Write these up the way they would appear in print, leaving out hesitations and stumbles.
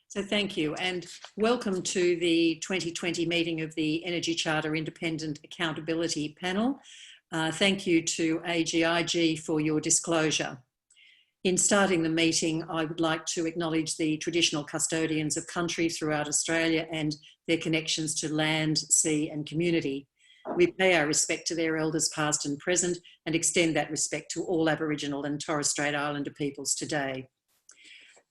So thank you, and welcome to the 2020 meeting of the Energy Charter Independent Accountability Panel. Thank you to AGIG for your disclosure. In starting the meeting, I would like to acknowledge the traditional custodians of country throughout Australia and their connections to land, sea and community. We pay our respect to their elders past and present and extend that respect to all Aboriginal and Torres Strait Islander peoples today.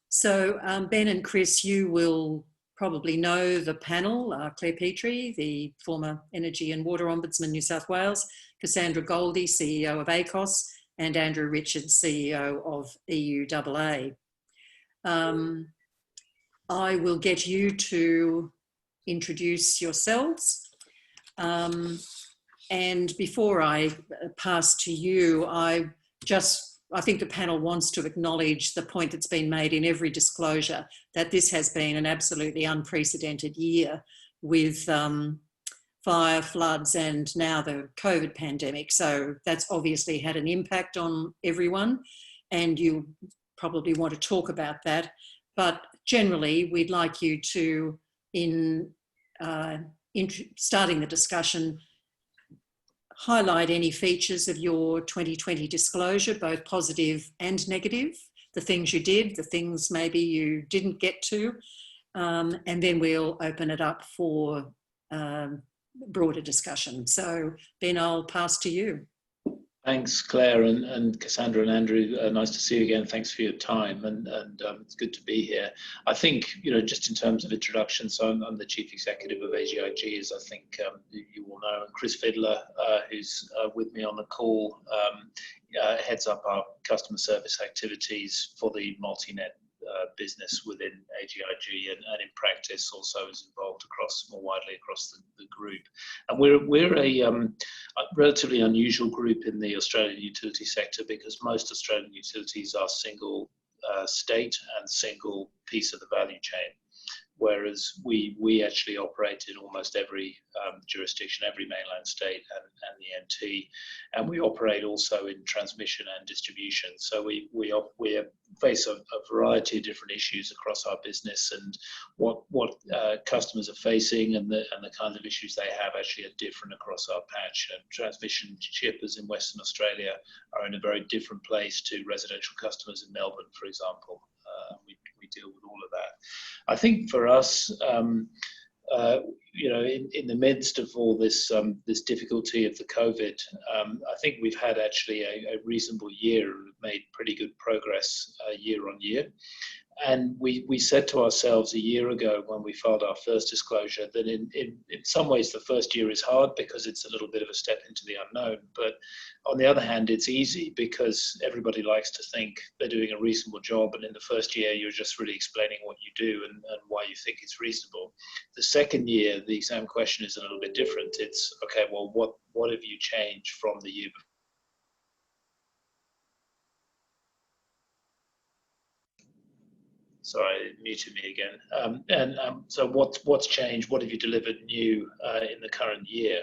So Ben and Chris, you will probably know the panel, Claire Petrie, the former Energy and Water Ombudsman, New South Wales, Cassandra Goldie, CEO of ACOS, and Andrew Richards, CEO of EUAA. I will get you to introduce yourselves. And before I pass to you, I think the panel wants to acknowledge the point that's been made in every disclosure that this has been an absolutely unprecedented year with fire, floods, and now the COVID pandemic. So that's obviously had an impact on everyone, and you probably want to talk about that. But generally, we'd like you to, in starting the discussion, highlight any features of your 2020 disclosure, both positive and negative, the things you did, the things maybe you didn't get to, and then we'll open it up for broader discussion. So Ben, I'll pass to you. Thanks, Claire and Cassandra and Andrew. Nice to see you again. Thanks for your time, and it's good to be here. I think, just in terms of introduction, so I'm the Chief Executive of AGIG, as I think you all know, and Chris Fiddler, who's with me on the call, heads up our customer service activities for the multi-net business within AGIG, and in practice also is involved more widely across the group. And we're a relatively unusual group in the Australian utility sector, because most Australian utilities are single state and single piece of the value chain, whereas we actually operate in almost every jurisdiction, every mainland state and the NT, and we operate also in transmission and distribution. So we face a variety of different issues across our business, and what customers are facing and the kinds of issues they have actually are different across our patch. And transmission shippers in Western Australia are in a very different place to residential customers in Melbourne, for example. We deal with all of that. I think for us, in the midst of all this difficulty of the COVID, I think we've had actually a reasonable year, made pretty good progress year on year. And we said to ourselves a year ago when we filed our first disclosure that in some ways the first year is hard because it's a little bit of a step into the unknown. But on the other hand, it's easy because everybody likes to think they're doing a reasonable job. And in the first year, you're just really explaining what you do and why you think it's reasonable. The second year, the exam question is a little bit different. It's, okay, well, what have you changed from the year before? Sorry, it muted me again. So what's changed? What have you delivered new in the current year?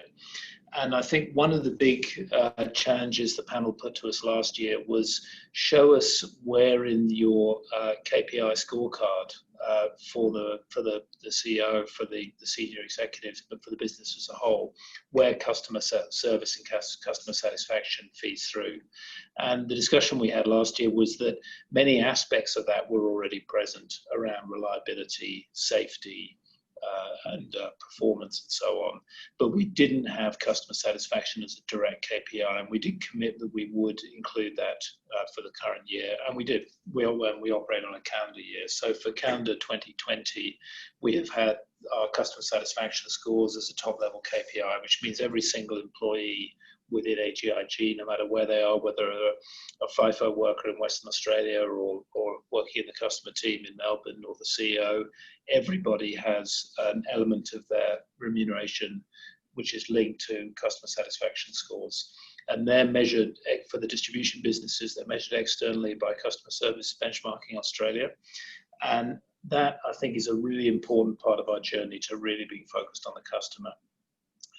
And I think one of the big challenges the panel put to us last year was show us where in your KPI scorecard for the CEO, for the senior executives, but for the business as a whole, where customer service and customer satisfaction feeds through. And the discussion we had last year was that many aspects of that were already present around reliability, safety, and performance and so on, but we didn't have customer satisfaction as a direct KPI, and we did commit that we would include that for the current year, and we did. We operate on a calendar year, so for calendar 2020, we have had our customer satisfaction scores as a top-level KPI, which means every single employee within AGIG, no matter where they are, whether a FIFO worker in Western Australia or working in the customer team in Melbourne, or the CEO, everybody has an element of their remuneration which is linked to customer satisfaction scores. And they're measured, for the distribution businesses, they're measured externally by Customer Service Benchmarking Australia. And that, I think, is a really important part of our journey to really being focused on the customer.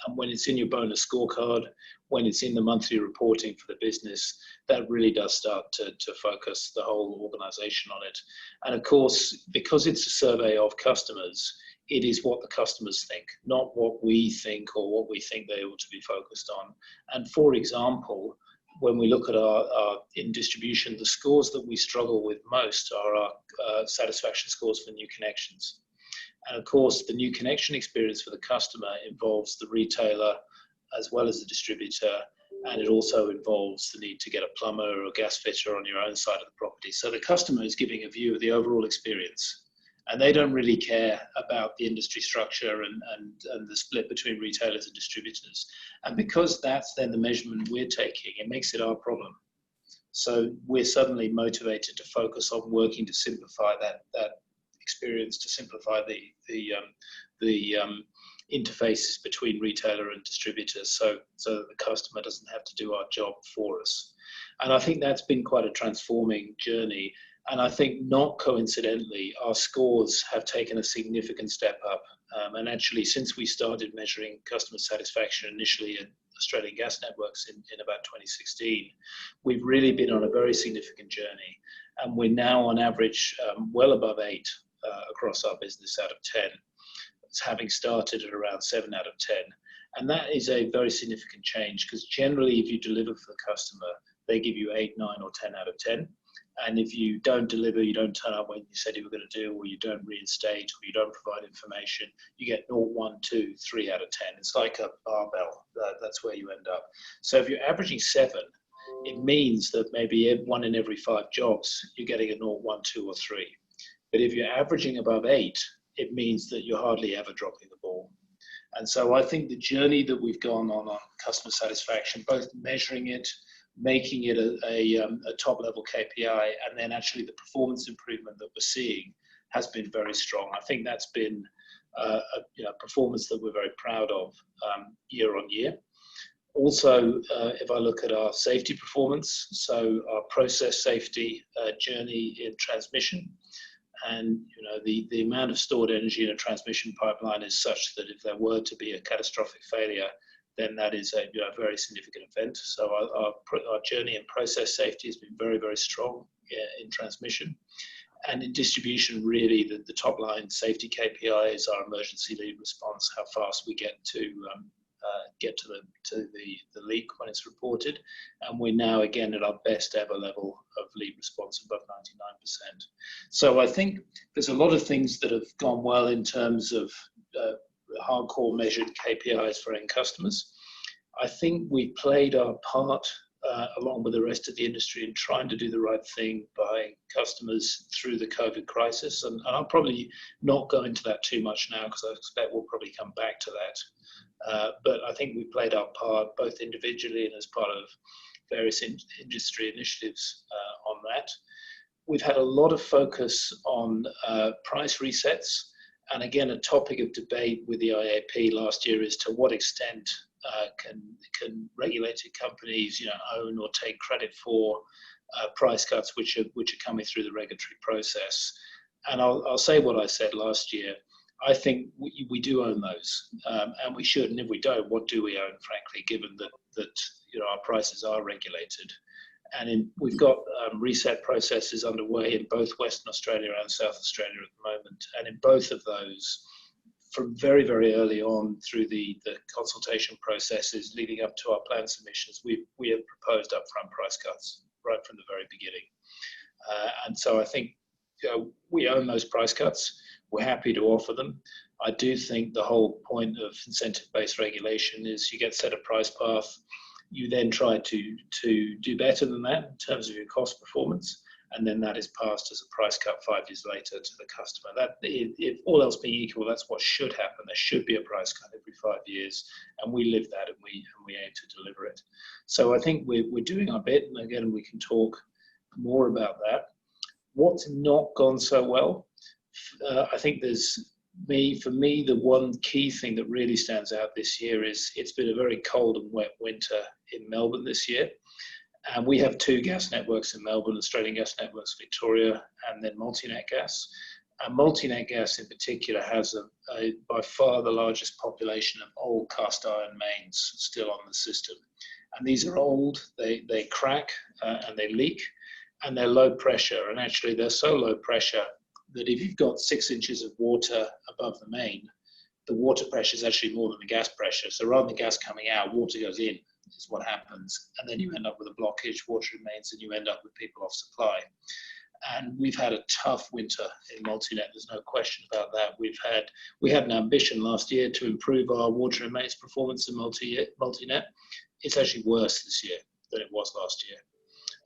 And when it's in your bonus scorecard, when it's in the monthly reporting for the business, that really does start to focus the whole organization on it. And of course, because it's a survey of customers, it is what the customers think, not what we think or what we think they ought to be focused on. And for example, when we look at our in distribution, the scores that we struggle with most are our satisfaction scores for new connections. And of course, the new connection experience for the customer involves the retailer as well as the distributor, and it also involves the need to get a plumber or a gas fitter on your own side of the property. So the customer is giving a view of the overall experience, and they don't really care about the industry structure and the split between retailers and distributors. And because that's then the measurement we're taking, it makes it our problem. So we're suddenly motivated to focus on working to simplify that experience, to simplify the interfaces between retailer and distributors, so that the customer doesn't have to do our job for us. And I think that's been quite a transforming journey. And I think not coincidentally, our scores have taken a significant step up. And actually, since we started measuring customer satisfaction initially at Australian Gas Networks in about 2016, we've really been on a very significant journey. And we're now on average well above 8 across our business out of 10. It's having started at around 7 out of 10. And that is a very significant change, because generally if you deliver for the customer, they give you 8, 9 or 10 out of 10. And if you don't deliver, you don't turn up when you said you were going to do, or you don't reinstate, or you don't provide information, you get 0, 1, 2, 3 out of 10. It's like a barbell. That's where you end up. So if you're averaging 7, it means that maybe 1 in every 5 jobs, you're getting a 0, 1, 2 or 3. But if you're averaging above 8, it means that you're hardly ever dropping the ball. And so I think the journey that we've gone on customer satisfaction, both measuring it, making it a top-level KPI, and then actually the performance improvement that we're seeing has been very strong. I think that's been a performance that we're very proud of year on year. Also, if I look at our safety performance, so our process safety journey in transmission, and the amount of stored energy in a transmission pipeline is such that if there were to be a catastrophic failure, then that is a very significant event. So our journey in process safety has been very, very strong in transmission. And in distribution, really, the top line safety KPI is our emergency lead response, how fast we get to the leak when it's reported. And we're now again at our best ever level of lead response, above 99%. So I think there's a lot of things that have gone well in terms of hardcore measured KPIs for end customers. I think we played our part along with the rest of the industry in trying to do the right thing by customers through the COVID crisis. And I'll probably not go into that too much now, because I expect we'll probably come back to that. But I think we played our part both individually and as part of various industry initiatives on that. We've had a lot of focus on price resets. And again, a topic of debate with the IAP last year is to what extent can regulated companies own or take credit for price cuts which are coming through the regulatory process. And I'll say what I said last year. I think we do own those, and we should. And if we don't, what do we own, frankly, given that our prices are regulated? And we've got reset processes underway in both Western Australia and South Australia at the moment. And in both of those, from very, very early on through the consultation processes leading up to our plan submissions, we have proposed upfront price cuts right from the very beginning. And so I think we own those price cuts. We're happy to offer them. I do think the whole point of incentive-based regulation is you get set a price path. You then try to do better than that in terms of your cost performance, and then that is passed as a price cut 5 years later to the customer. That, if all else being equal, that's what should happen. There should be a price cut every 5 years, and we live that, and we aim to deliver it. So I think we're doing our bit, and again, we can talk more about that. What's not gone so well? I think for me, the one key thing that really stands out this year is it's been a very cold and wet winter in Melbourne this year. And we have 2 gas networks in Melbourne, Australian Gas Networks Victoria, and then Multinet Gas. And multi-net gas in particular has by far the largest population of old cast iron mains still on the system. And these are old, they crack and they leak, and they're low pressure. And actually they're so low pressure that if you've got 6 inches of water above the main, the water pressure is actually more than the gas pressure. So rather than gas coming out, water goes in, is what happens. And then you end up with a blockage, water remains, and you end up with people off supply. And we've had a tough winter in multi-net. There's no question about that. We had an ambition last year to improve our water and mains performance in multi-net. It's actually worse this year than it was last year.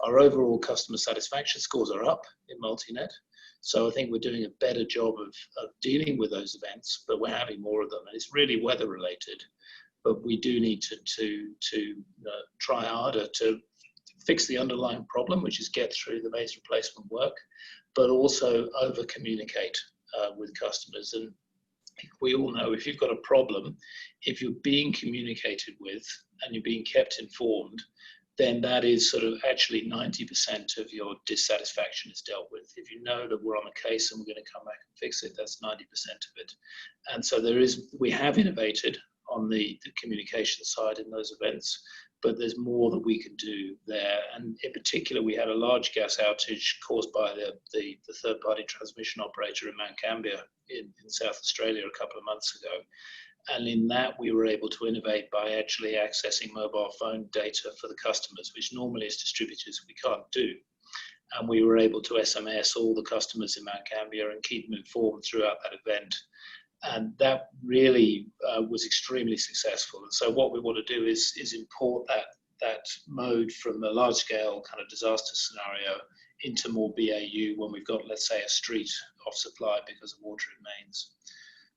Our overall customer satisfaction scores are up in multi-net. So I think we're doing a better job of dealing with those events, but we're having more of them. And it's really weather related. But we do need to try harder to fix the underlying problem, which is get through the mains replacement work, but also over communicate with customers. And we all know if you've got a problem, if you're being communicated with and you're being kept informed, then that is sort of actually 90% of your dissatisfaction is dealt with. If you know that we're on a case and we're going to come back and fix it, that's 90% of it. And so we have innovated on the communication side in those events, but there's more that we can do there. And in particular, we had a large gas outage caused by the third-party transmission operator in Mount Gambier in South Australia a couple of months ago. And in that, we were able to innovate by actually accessing mobile phone data for the customers, which normally as distributors we can't do. And we were able to SMS all the customers in Mount Gambier and keep them informed throughout that event. And that really was extremely successful. And so what we want to do is import that mode from a large scale kind of disaster scenario into more BAU when we've got, let's say, a street off supply because of water in mains.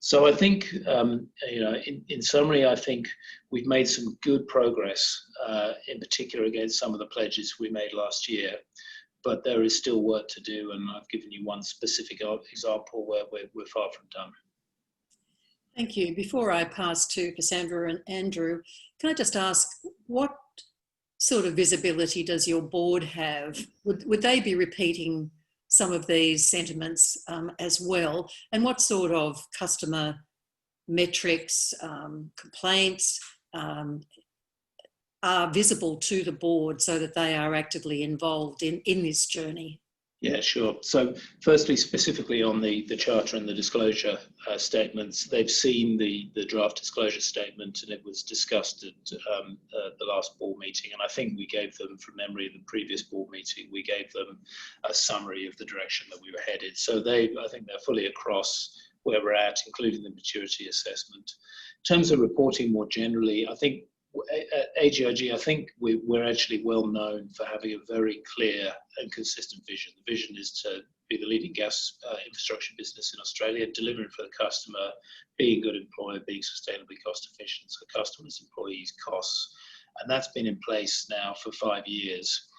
So I think, in summary, I think we've made some good progress, in particular against some of the pledges we made last year. But there is still work to do, and I've given you one specific example where we're far from done. Thank you. Before I pass to Cassandra and Andrew, can I just ask, what sort of visibility does your board have? Would they be repeating some of these sentiments as well? And what sort of customer metrics, complaints are visible to the board so that they are actively involved in this journey? Yeah, sure. So firstly, specifically on the charter and the disclosure statements, they've seen the draft disclosure statement, and it was discussed at the last board meeting. And I think we gave them, from memory of the previous board meeting, we gave them a summary of the direction that we were headed. So I think they're fully across where we're at, including the maturity assessment. In terms of reporting more generally, I think at AGIG, I think we're actually well known for having a very clear and consistent vision. The vision is to be the leading gas infrastructure business in Australia, delivering for the customer, being a good employer, being sustainably cost efficient, so customers, employees, costs. And that's been in place now for 5 years.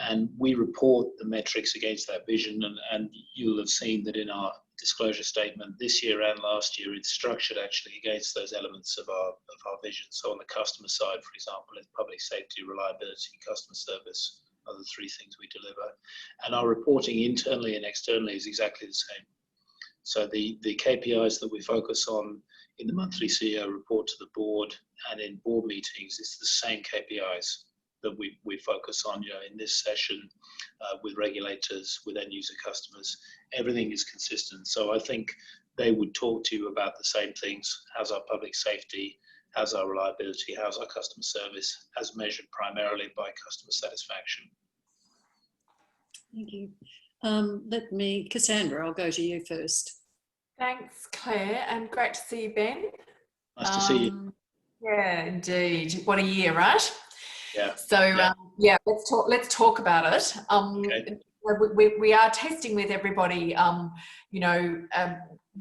And we report the metrics against that vision, and you'll have seen that in our disclosure statement this year and last year, it's structured actually against those elements of our vision. So on the customer side, for example, it's public safety, reliability, customer service are the 3 things we deliver. And our reporting internally and externally is exactly the same. So the KPIs that we focus on in the monthly CEO report to the board and in board meetings, it's the same KPIs that we focus on, in this session with regulators, with end user customers. Everything is consistent. So I think they would talk to you about the same things. How's our public safety? How's our reliability? How's our customer service, as measured primarily by customer satisfaction? Thank you. Cassandra, I'll go to you first. Thanks, Claire, and great to see you, Ben. Nice to see you. Yeah, indeed. What a year, right? Yeah. So let's talk about it. Okay. We are testing with everybody.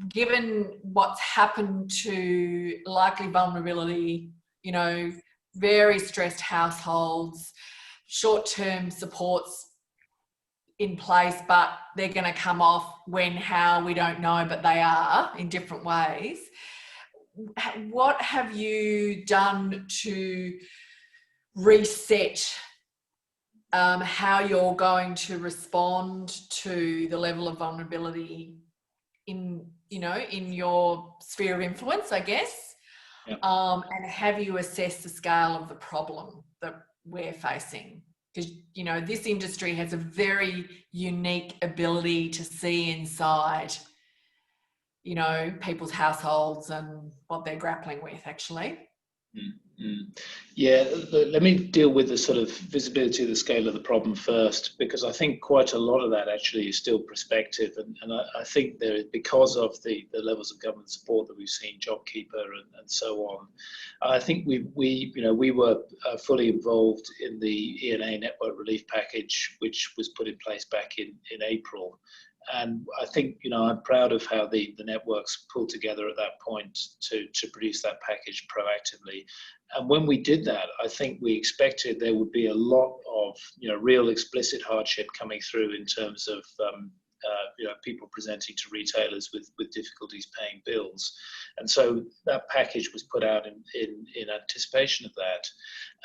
Given what's happened to likely vulnerability, very stressed households, short-term supports in place, but they're going to come off when, how, we don't know, but they are in different ways. What have you done to reset how you're going to respond to the level of vulnerability in your sphere of influence, I guess. Yeah. And have you assessed the scale of the problem that we're facing? Because, this industry has a very unique ability to see inside, people's households and what they're grappling with, actually. Mm-hmm. Yeah, let me deal with the sort of visibility of the scale of the problem first, because I think quite a lot of that actually is still prospective, and I think there, because of the levels of government support that we've seen, JobKeeper and so on, I think we were fully involved in the ENA network relief package, which was put in place back in April. And I think, I'm proud of how the networks pulled together at that point to produce that package proactively. And when we did that, I think we expected there would be a lot of, real explicit hardship coming through in terms of, people presenting to retailers with difficulties paying bills. And so that package was put out in anticipation of that.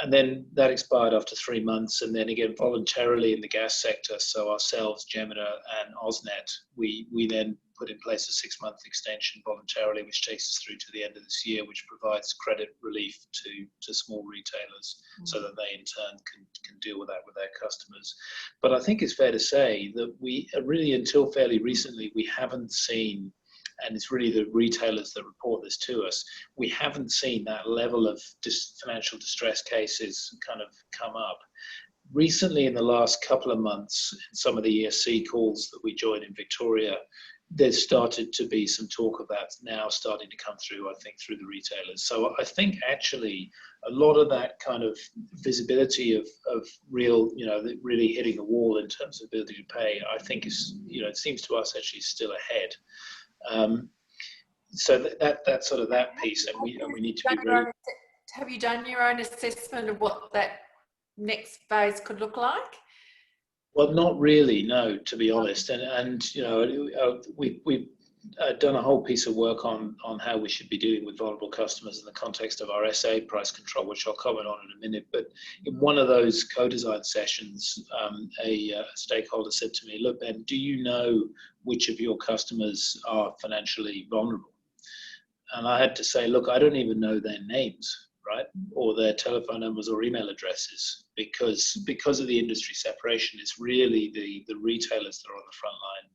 And then that expired after 3 months. And then again, voluntarily in the gas sector, so ourselves, Gemina and AusNet, we then put in place a 6-month extension voluntarily, which takes us through to the end of this year, which provides credit relief to small retailers so that they in turn can deal with that with their customers. But I think it's fair to say that we really, until fairly recently, we haven't seen, and it's really the retailers that report this to us, we haven't seen that level of financial distress cases kind of come up. Recently, in the last couple of months, in some of the ESC calls that we joined in Victoria, there's started to be some talk of that now starting to come through, I think, through the retailers. So I think actually a lot of that kind of visibility of real, really hitting the wall in terms of ability to pay, I think is, it seems to us actually still ahead. So that's sort of that piece, and we need to be very... Have you done your own assessment of what that next phase could look like? Well, not really, no, to be honest. And we've done a whole piece of work on how we should be dealing with vulnerable customers in the context of our SA price control, which I'll comment on in a minute. But in one of those co-design sessions, a stakeholder said to me, "Look, Ben, do you know which of your customers are financially vulnerable?" And I had to say, look, I don't even know their names, right? Or their telephone numbers or email addresses, because of the industry separation, it's really the retailers that are on the front line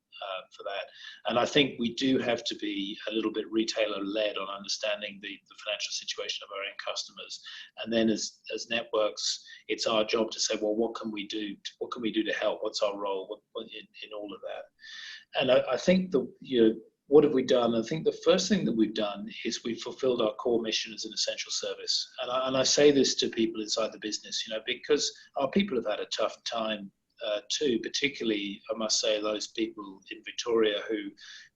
for that. And I think we do have to be a little bit retailer-led on understanding the financial situation of our end customers. And then as networks, it's our job to say, well, what can we do? What can we do to help? What's our role in all of that? And I think what have we done? I think the first thing that we've done is we've fulfilled our core mission as an essential service. And I say this to people inside the business, because our people have had a tough time too, particularly, I must say, those people in Victoria who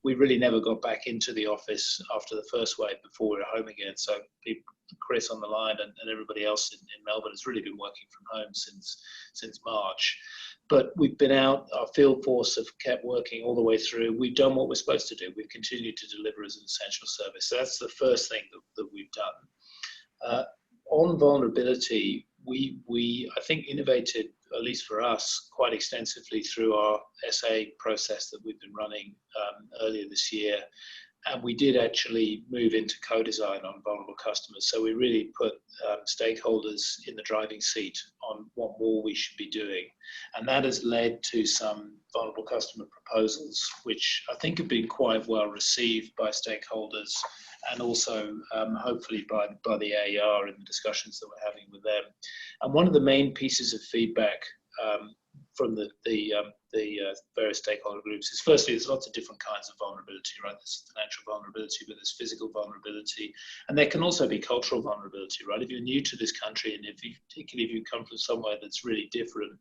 we really never got back into the office after the first wave before we were home again. So people, Chris on the line and everybody else in Melbourne has really been working from home since March. But we've been out, our field force have kept working all the way through. We've done what we're supposed to do. We've continued to deliver as an essential service. So that's the first thing that we've done. On vulnerability, we I think innovated, at least for us, quite extensively through our SA process that we've been running earlier this year. And we did actually move into co-design on vulnerable customers. So we really put stakeholders in the driving seat on what more we should be doing. And that has led to some vulnerable customer proposals, which I think have been quite well received by stakeholders and also hopefully by the AER in the discussions that we're having with them. And one of the main pieces of feedback from the various stakeholder groups is, firstly, there's lots of different kinds of vulnerability, right? There's financial vulnerability, but there's physical vulnerability, and there can also be cultural vulnerability, right? If you're new to this country, and particularly if you come from somewhere that's really different,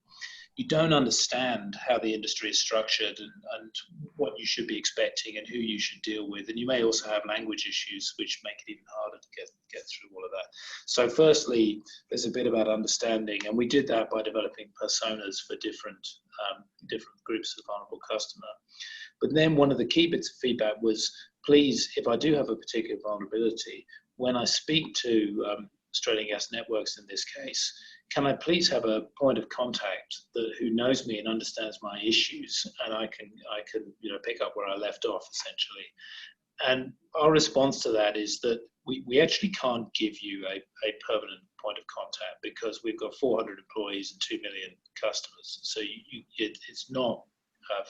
you don't understand how the industry is structured and what you should be expecting and who you should deal with. And you may also have language issues, which make it even harder to get through all of that. So firstly, there's a bit about understanding, and we did that by developing personas for different groups of vulnerable customer. But then one of the key bits of feedback was, please, if I do have a particular vulnerability, when I speak to Australian Gas Networks in this case, can I please have a point of contact who knows me and understands my issues, and I can pick up where I left off essentially. And our response to that is that we actually can't give you a permanent point of contact because we've got 400 employees and 2 million customers. So it's not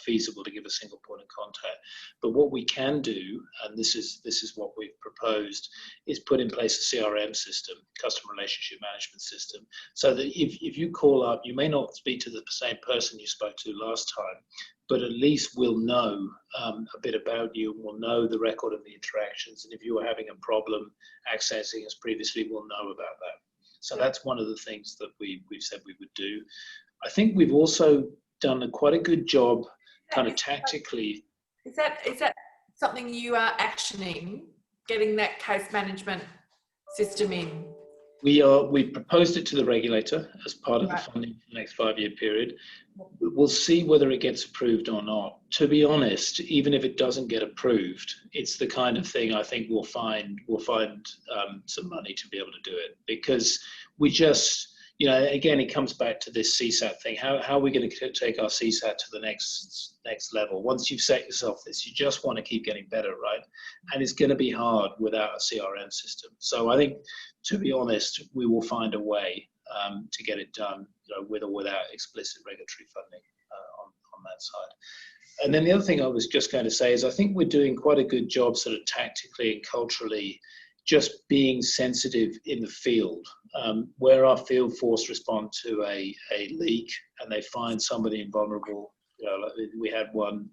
feasible to give a single point of contact. But what we can do, and this is what we've proposed, is put in place a CRM system, customer relationship management system, so that if you call up, you may not speak to the same person you spoke to last time, but at least we'll know a bit about you, and we'll know the record of the interactions. And if you were having a problem accessing us previously, we'll know about that. So that's one of the things that we've said we would do. I think we've also done quite a good job kind of tactically. Is that something you are actioning, getting that case management system in? We proposed it to the regulator as part of the funding for the next 5-year period. We'll see whether it gets approved or not. To be honest, even if it doesn't get approved, it's the kind of thing I think we'll find some money to be able to do it, because we just, again, it comes back to this CSAT thing. How are we going to take our CSAT to the next level? Once you've set yourself this, you just want to keep getting better, right? And it's going to be hard without a CRM system. So I think, to be honest, we will find a way to get it done, with or without explicit regulatory funding on that side. And then the other thing I was just going to say is I think we're doing quite a good job sort of tactically and culturally just being sensitive in the field, where our field force respond to a leak and they find somebody vulnerable. We had one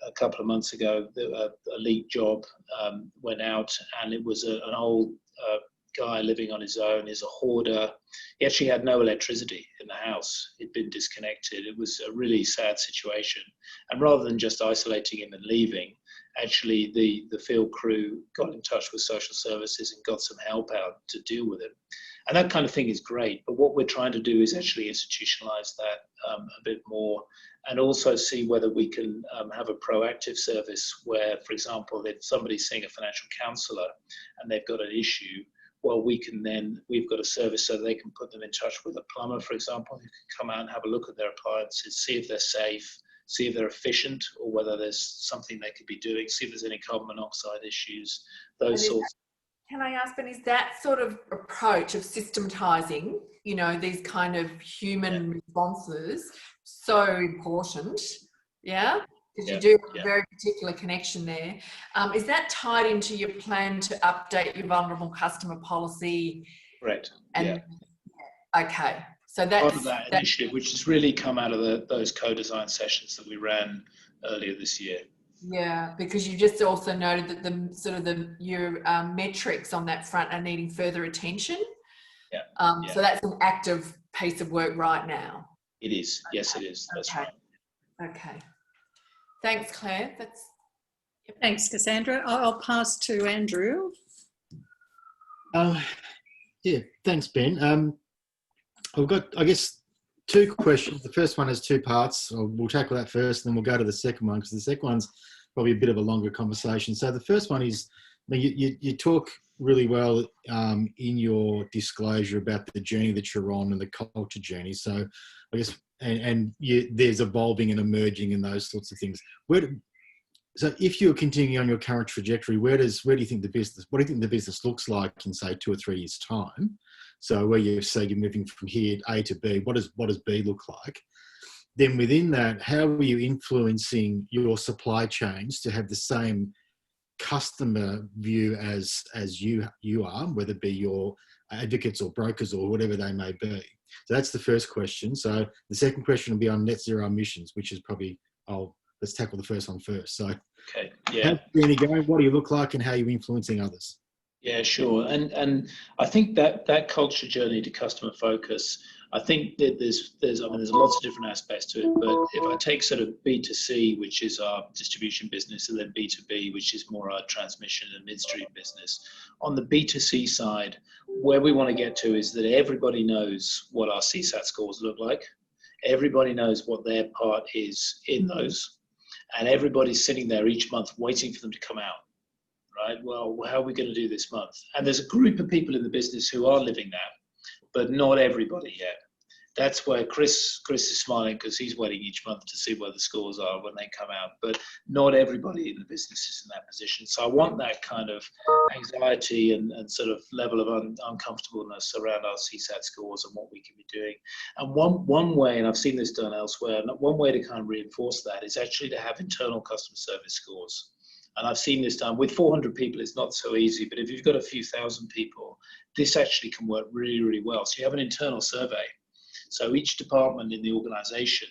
a couple of months ago, a leak job went out, and it was an old guy living on his own. He's a hoarder. He actually had no electricity in the house. He'd been disconnected. It was a really sad situation. And rather than just isolating him and leaving, actually the field crew got in touch with social services and got some help out to deal with it. And that kind of thing is great. But what we're trying to do is actually institutionalize that a bit more, and also see whether we can have a proactive service where, for example, if somebody's seeing a financial counselor and they've got an issue, well, we've got a service so they can put them in touch with a plumber, for example, who can come out and have a look at their appliances, see if they're safe, see if they're efficient, or whether there's something they could be doing, see if there's any carbon monoxide issues, those sorts. Can I ask, Ben, is that sort of approach of systematizing, these kind of human responses so important? Yeah? Because you do have a very particular connection there. Is that tied into your plan to update your vulnerable customer policy? Correct. Okay. So that's part of that initiative, which has really come out of those co-design sessions that we ran earlier this year. Yeah, because you just also noted that your metrics on that front are needing further attention. So that's an active piece of work right now. It is. Okay. Yes, it is. That's right. Okay. Thanks, Claire. Thanks, Cassandra. I'll pass to Andrew. Thanks, Ben. I've got, I guess, 2 questions. The first one has 2 parts. We'll tackle that first, and then we'll go to the second one, because the second one's probably a bit of a longer conversation. So the first one is, you talk really well in your disclosure about the journey that you're on and the culture journey. So I guess, there's evolving and emerging and those sorts of things. So if you're continuing on your current trajectory, what do you think the business looks like in, say, 2 or 3 years' time? So where you say you're moving from here, A to B, what does B look like? Then within that, how are you influencing your supply chains to have the same customer view as you are, whether it be your advocates or brokers or whatever they may be? So that's the first question. So the second question will be on net zero emissions, which is probably, let's tackle the first one first. So okay, yeah. How's the journey going? What do you look like, and how are you influencing others? Yeah, sure. And I think that culture journey to customer focus, I think that there's lots of different aspects to it. But if I take sort of B2C, which is our distribution business, and then B2B, which is more our transmission and midstream business. On the B2C side, where we want to get to is that everybody knows what our CSAT scores look like. Everybody knows what their part is in those. And everybody's sitting there each month waiting for them to come out. right? Well, how are we going to do this month? And there's a group of people in the business who are living that, but not everybody yet. That's where Chris is smiling, because he's waiting each month to see where the scores are when they come out. But not everybody in the business is in that position. So I want that kind of anxiety and sort of level of uncomfortableness around our CSAT scores and what we can be doing. And one way, and I've seen this done elsewhere, one way to kind of reinforce that is actually to have internal customer service scores. And I've seen this done with 400 people. It's not so easy, but if you've got a few thousand people, this actually can work really, really well. So you have an internal survey. So each department in the organization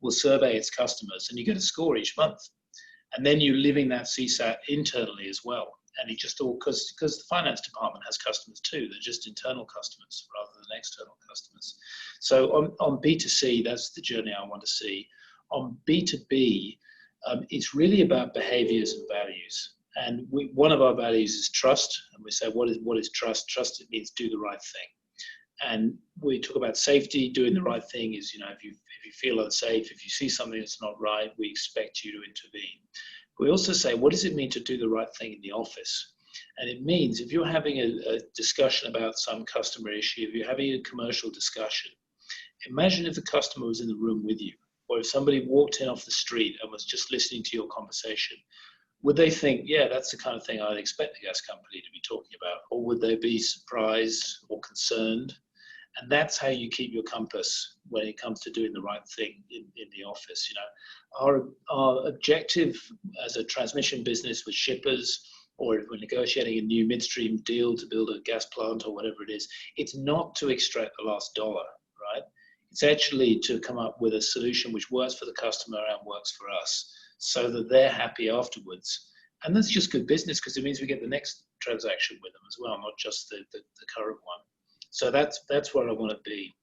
will survey its customers, and you get a score each month. And then you're living that CSAT internally as well. And it just all, because the finance department has customers too. They're just internal customers rather than external customers. So on B2C, that's the journey I want to see. On B2B, it's really about behaviors and values. And one of our values is trust. And we say, what is trust? Trust, it means do the right thing. And we talk about safety. Doing the right thing is, if you feel unsafe, if you see something that's not right, we expect you to intervene. We also say, what does it mean to do the right thing in the office? And it means if you're having a discussion about some customer issue, if you're having a commercial discussion, imagine if the customer was in the room with you, or if somebody walked in off the street and was just listening to your conversation. Would they think, yeah, that's the kind of thing I'd expect the gas company to be talking about? Or would they be surprised or concerned? And that's how you keep your compass when it comes to doing the right thing in the office. Our objective as a transmission business with shippers, or if we're negotiating a new midstream deal to build a gas plant or whatever it is, it's not to extract the last dollar, right? It's actually to come up with a solution which works for the customer and works for us, so that they're happy afterwards. And that's just good business, because it means we get the next transaction with them as well, not just the current one. So that's where I want to be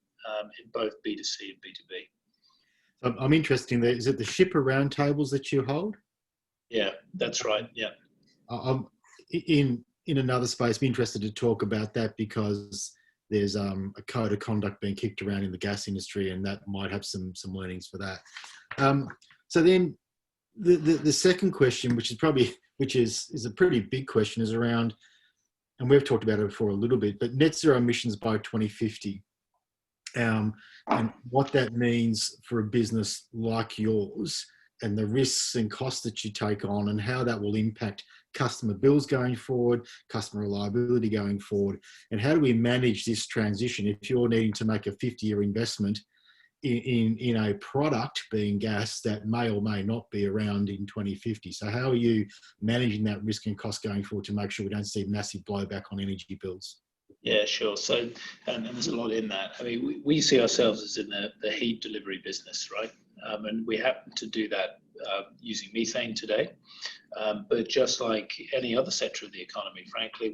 in both B2C and B2B. I'm interested in that. Is it the shipper roundtables that you hold? Yeah, that's right. Yeah. I'm in another space. Be interested to talk about that, because there's a code of conduct being kicked around in the gas industry, and that might have some learnings for that. So then the second question, which is a pretty big question, is around, and we've talked about it before a little bit, but net zero emissions by 2050, and what that means for a business like yours, and the risks and costs that you take on, and how that will impact customer bills going forward, customer reliability going forward, and how do we manage this transition if you're needing to make a 50-year investment in a product, being gas, that may or may not be around in 2050. So how are you managing that risk and cost going forward to make sure we don't see massive blowback on energy bills? Yeah, sure. So, and there's a lot in that. I mean, we see ourselves as in the heat delivery business, right? And we happen to do that using methane today. But just like any other sector of the economy, frankly,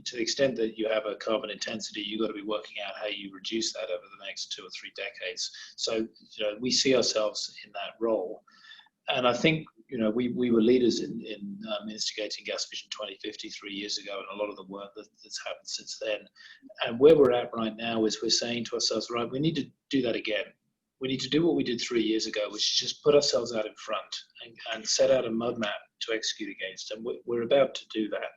to the extent that you have a carbon intensity, you've got to be working out how you reduce that over the next 2 or 3 decades. So, we see ourselves in that role. And I think, we were leaders in instigating Gas Vision 2050 3 years ago, and a lot of the work that's happened since then. And where we're at right now is we're saying to ourselves, right, we need to do that again. We need to do what we did 3 years ago, which is just put ourselves out in front and set out a mud map to execute against. And we're about to do that.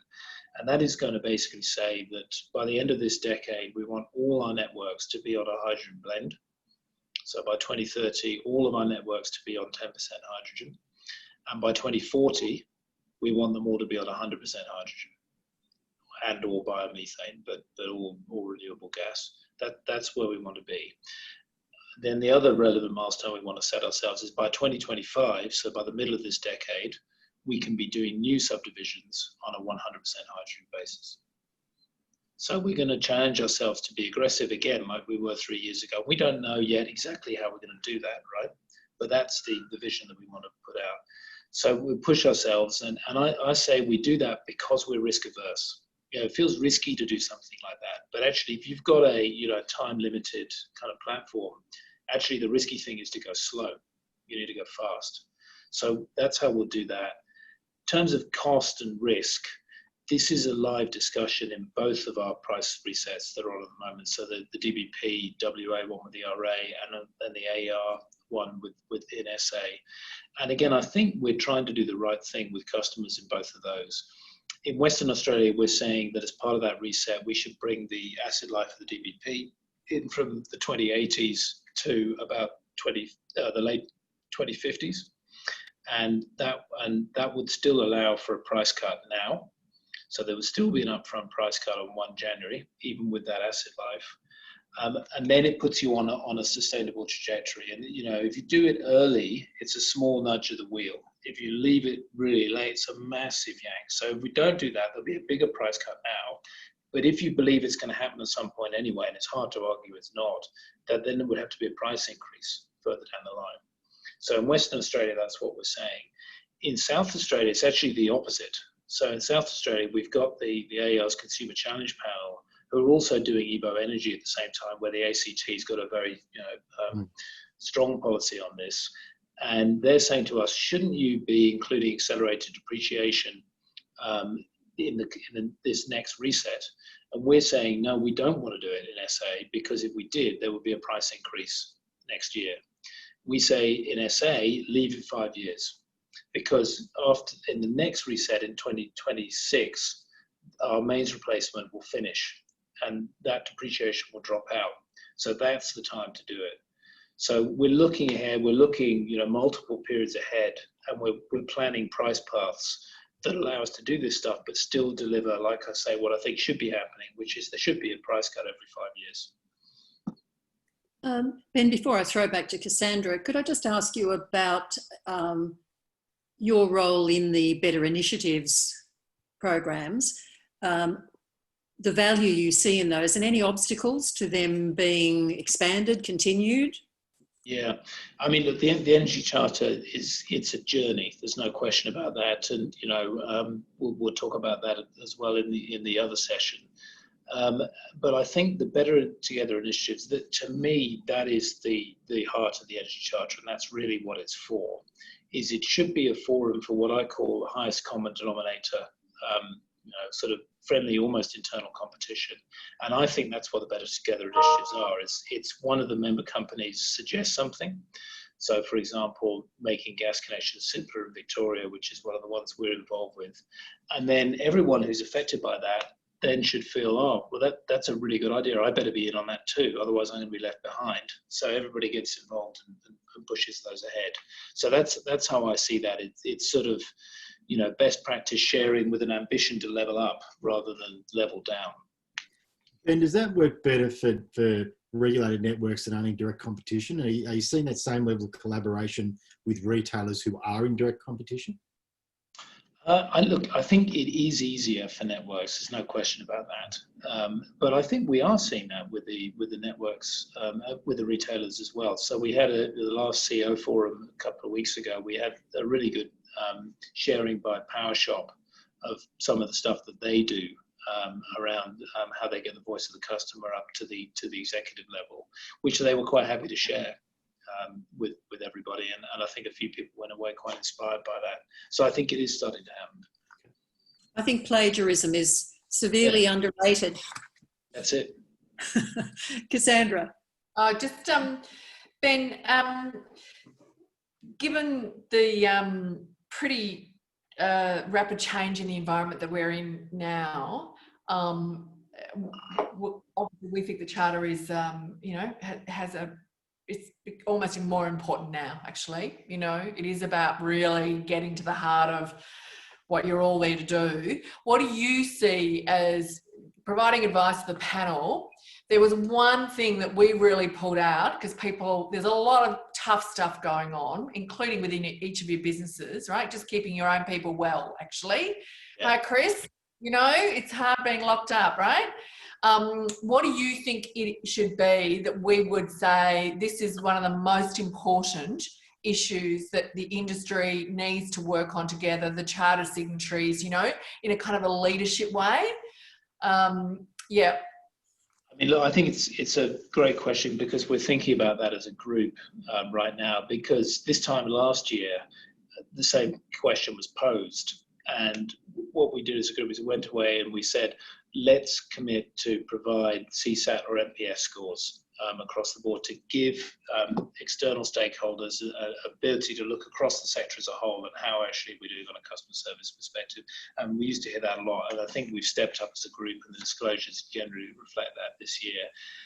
And that is going to basically say that by the end of this decade, we want all our networks to be on a hydrogen blend. So by 2030, all of our networks to be on 10% hydrogen. And by 2040, we want them all to be on 100% hydrogen and or biomethane, but all renewable gas. That's where we want to be. Then the other relevant milestone we want to set ourselves is by 2025, so by the middle of this decade, we can be doing new subdivisions on a 100% hydrogen basis. So we're going to challenge ourselves to be aggressive again, like we were 3 years ago. We don't know yet exactly how we're going to do that, right? But that's the vision that we want to put out. So we push ourselves, and I say we do that because we're risk averse. It feels risky to do something like that, but actually, if you've got a time limited kind of platform, actually the risky thing is to go slow. You need to go fast. So that's how we'll do that. In terms of cost and risk, this is a live discussion in both of our price resets that are on at the moment. So the DBP WA one with the RA and the AR one within SA. And again, I think we're trying to do the right thing with customers in both of those. In Western Australia, we're saying that as part of that reset, we should bring the asset life of the DBP in from the 2080s to about the late 2050s. And that would still allow for a price cut now. So there would still be an upfront price cut on 1 January, even with that asset life. And then it puts you on a sustainable trajectory. And, you know, if you do it early, it's a small nudge of the wheel. If you leave it really late, it's a massive yank. So if we don't do that, there'll be a bigger price cut now. But if you believe it's going to happen at some point anyway, and it's hard to argue it's not, that then there would have to be a price increase further down the line. So in Western Australia, that's what we're saying. In South Australia, it's actually the opposite. So in South Australia, we've got the AEL's Consumer Challenge Panel, who are also doing EBO Energy at the same time, where the ACT's got a very strong policy on this. And they're saying to us, shouldn't you be including accelerated depreciation in this next reset? And we're saying, no, we don't want to do it in SA, because if we did, there would be a price increase next year. We say in SA, leave it 5 years, because in the next reset in 2026, our mains replacement will finish and that depreciation will drop out. So that's the time to do it. So we're looking ahead, we're looking, you know, multiple periods ahead, and we're planning price paths that allow us to do this stuff, but still deliver, like I say, what I think should be happening, which is there should be a price cut every 5 years. Ben, before I throw back to Cassandra, could I just ask you about your role in the Better Initiatives programs, the value you see in those, and any obstacles to them being expanded, continued? Yeah, I mean, look, the Energy Charter it's a journey. There's no question about that, and you know, we'll talk about that as well in the other session. But I think the Better Together initiatives, that to me, that is the heart of the Energy Charter, and that's really what it's for. Is it should be a forum for what I call the highest common denominator, you know, sort of friendly, almost internal competition. And I think that's what the Better Together initiatives are. It's one of the member companies suggests something. So, for example, making gas connections simpler in Victoria, which is one of the ones we're involved with. And then everyone who's affected by that then should feel, oh, well, that's a really good idea. I better be in on that too. Otherwise, I'm going to be left behind. So everybody gets involved and pushes those ahead. So that's how I see that. It's sort of, you know, best practice sharing with an ambition to level up rather than level down. And does that work better for regulated networks that aren't in direct competition? Are you seeing that same level of collaboration with retailers who are in direct competition? I think it is easier for networks. There's no question about that. But I think we are seeing that with the networks, with the retailers as well. So we had the last CEO forum a couple of weeks ago. We had a really good sharing by PowerShop of some of the stuff that they do around how they get the voice of the customer up to the executive level, which they were quite happy to share with everybody, and I think a few people went away quite inspired by that. So I think it is starting to happen. I think plagiarism is severely underrated. That's it. Cassandra. Ben, given the pretty rapid change in the environment that we're in now, obviously we think the Charter is, you know, it's almost more important now, actually. You know, it is about really getting to the heart of what you're all there to do. What do you see as providing advice to the panel? There was one thing that we really pulled out, because there's a lot of tough stuff going on, including within each of your businesses, right? Just keeping your own people well, actually. Yeah. Hi, Chris. You know, it's hard being locked up, right? What do you think it should be that we would say this is one of the most important issues that the industry needs to work on together, the Charter signatories, you know, in a kind of a leadership way? Yeah. I mean, look, I think it's a great question, because we're thinking about that as a group right now, because this time last year, the same question was posed. And what we did as a group is we went away and we said, let's commit to provide CSAT or NPS scores across the board to give external stakeholders an ability to look across the sector as a whole and how actually we're doing on a customer service perspective. And we used to hear that a lot, and I think we've stepped up as a group, and the disclosures generally reflect that this year.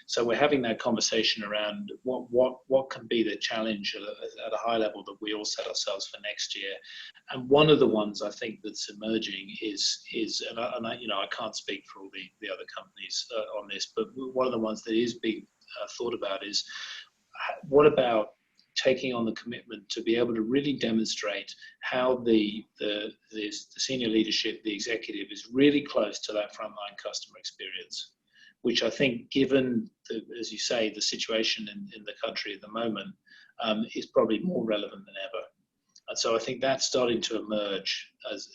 So we're having that conversation around what can be the challenge at a high level that we all set ourselves for next year. And one of the ones I think that's emerging is I can't speak for all the other companies on this, but one of the ones that is being thought about is what about taking on the commitment to be able to really demonstrate how the senior leadership, the executive, is really close to that frontline customer experience, which I think, given as you say, the situation in the country at the moment, is probably more relevant than ever. And so I think that's starting to emerge as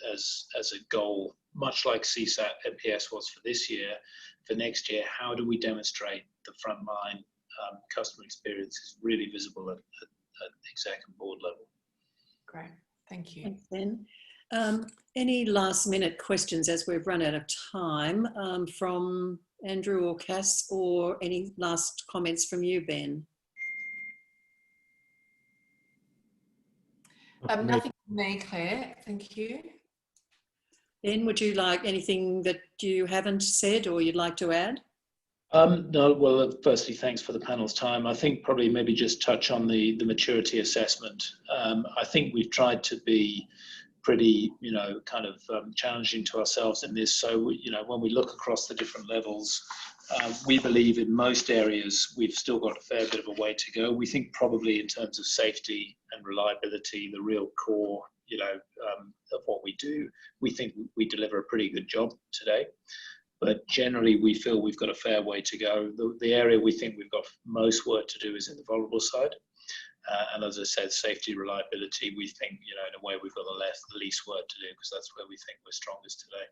a goal, much like CSAT NPS was for this year. For next year, how do we demonstrate the frontline customer experience is really visible at exec and board level? Great, thank you. Thanks, Ben. Any last minute questions as we've run out of time from Andrew or Cass, or any last comments from you, Ben? Nothing from me, Claire, thank you. Ben, would you like anything that you haven't said or you'd like to add? No, well, firstly, thanks for the panel's time. I think probably maybe just touch on the maturity assessment. I think we've tried to be pretty, kind of challenging to ourselves in this. So, when we look across the different levels, we believe in most areas we've still got a fair bit of a way to go. We think probably in terms of safety and reliability, the real core, of what we do, we think we deliver a pretty good job today. But generally, we feel we've got a fair way to go. The area we think we've got most work to do is in the vulnerable side. And as I said, safety, reliability, we think, in a way, we've got the least work to do, because that's where we think we're strongest today.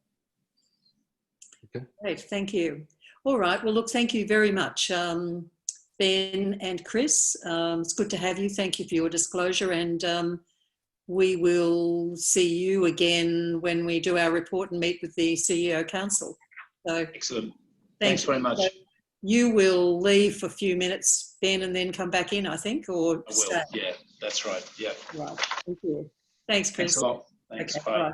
Okay. Great, thank you. All right, well, look, thank you very much, Ben and Chris. It's good to have you. Thank you for your disclosure, and we will see you again when we do our report and meet with the CEO Council. So, excellent. Thanks very much. So you will leave for a few minutes, Ben, and then come back in, I think, or I will. stay? Yeah, that's right. Yeah. Right. Thank you. Thanks, Chris. Thanks a lot. Thanks. Okay, Bye. right.